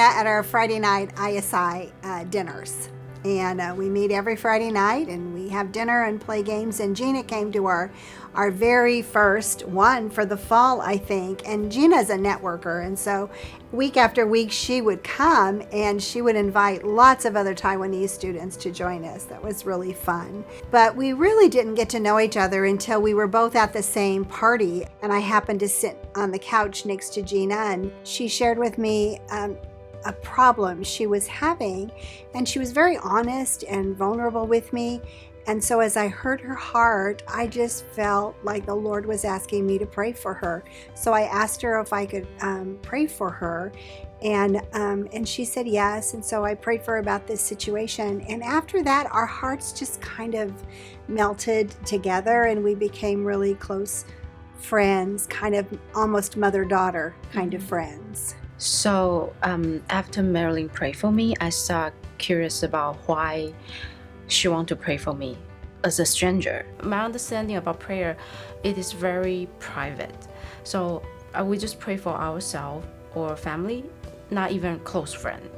at our Friday night ISI dinners. And we meet every Friday night and we have dinner and play games. And Gina came to our very first one for the fall, I think. And Gina's a networker. And so week after week, she would come and she would invite lots of other Taiwanese students to join us. That was really fun. But we really didn't get to know each other until we were both at the same party. And I happened to sit on the couch next to Gina, and she shared with me a problem she was having, and she was very honest and vulnerable with me. And so as I heard her heart, I just felt like the Lord was asking me to pray for her. So I asked her if I could pray for her, and she said yes. And so I prayed for her about this situation. And after that, our hearts just kind of melted together, and we became really close friends, kind of almost mother-daughter kind of friends. So after MaryLynne prayed for me, I started curious about why she wanted to pray for me as a stranger. My understanding about prayer, it is very private. So we just pray for ourselves or family, not even close friend.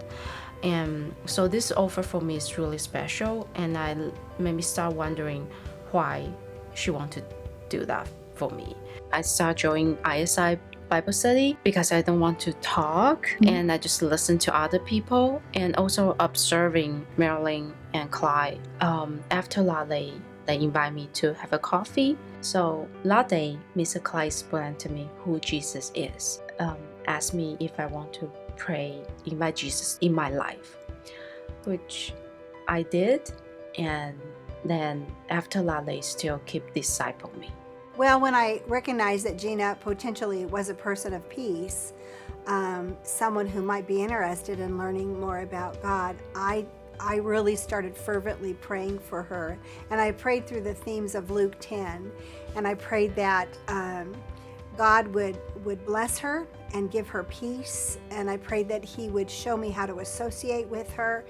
And so this offer for me is really special, and I made me start wondering why she wanted to do that for me. I started joining ISI Bible study because I don't want to talk, and I just listen to other people, and also observing MaryLynne and Clyde. After that, they invite me to have a coffee. So that day, Mr. Clyde explained to me who Jesus is. Asked me if I want to pray, invite Jesus in my life, which I did. And then after that, they still keep discipling me. Well, when I recognized that Gina potentially was a person of peace, someone who might be interested in learning more about God, I really started fervently praying for her. And I prayed through the themes of Luke 10. And I prayed that God would bless her and give her peace. And I prayed that He would show me how to associate with her,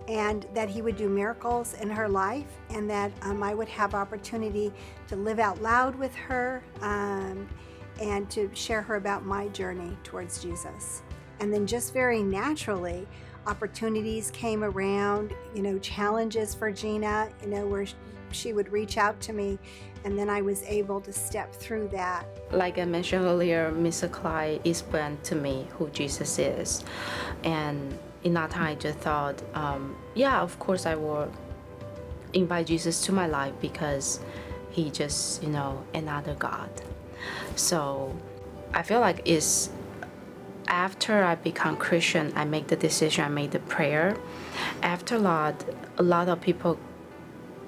and that He would do miracles in her life, and that I would have opportunity to live out loud with her and to share her about my journey towards Jesus. And then just very naturally, opportunities came around, challenges for Gina, where she would reach out to me, and then I was able to step through that. Like I mentioned earlier, Mr. Clyde explained to me who Jesus is, and in that time, I just thought, of course I will invite Jesus to my life because He just, another God. So I feel like it's after I become Christian, I make the decision, I made the prayer. After that, a lot of people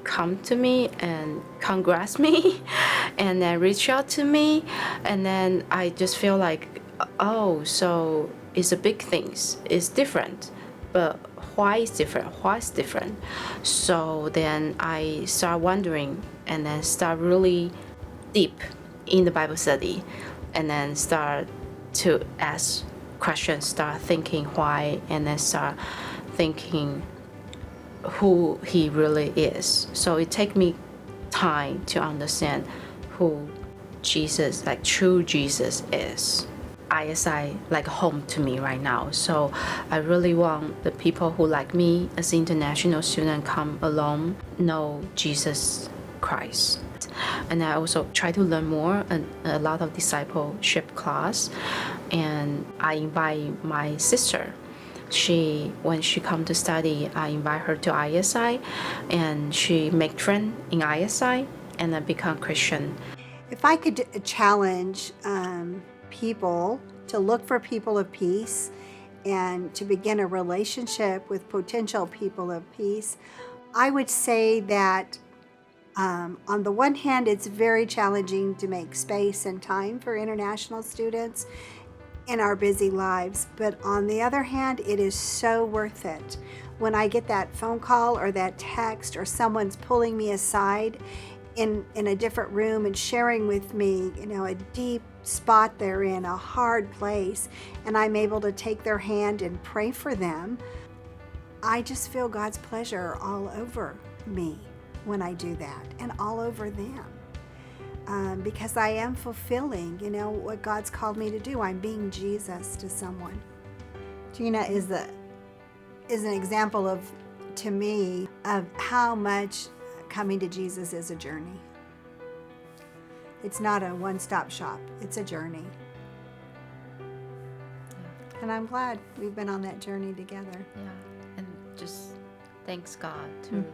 come to me and congrats me and then reach out to me. And then I just feel like, so it's a big things. It's different, but why is different? Why is different? So then I start wondering, and then start really deep in the Bible study, and then start to ask questions, start thinking why, and then start thinking who He really is. So it takes me time to understand who Jesus, like true Jesus, is. ISI like home to me right now. So I really want the people who like me as international student come along, know Jesus Christ. And I also try to learn more and a lot of discipleship class. And I invite my sister. When she come to study, I invite her to ISI, and she make friend in ISI, and then become Christian. If I could challenge people to look for people of peace and to begin a relationship with potential people of peace, I would say that on the one hand, it's very challenging to make space and time for international students in our busy lives. But on the other hand, it is so worth it. When I get that phone call or that text, or someone's pulling me aside in a different room and sharing with me, a deep spot they're in, a hard place, and I'm able to take their hand and pray for them, I just feel God's pleasure all over me when I do that, and all over them. Because I am fulfilling, what God's called me to do. I'm being Jesus to someone, Gina is an example of, to me, of how much coming to Jesus is a journey. It's not a one-stop shop. It's a journey. Yeah. And I'm glad we've been on that journey together. Yeah. And just thanks God to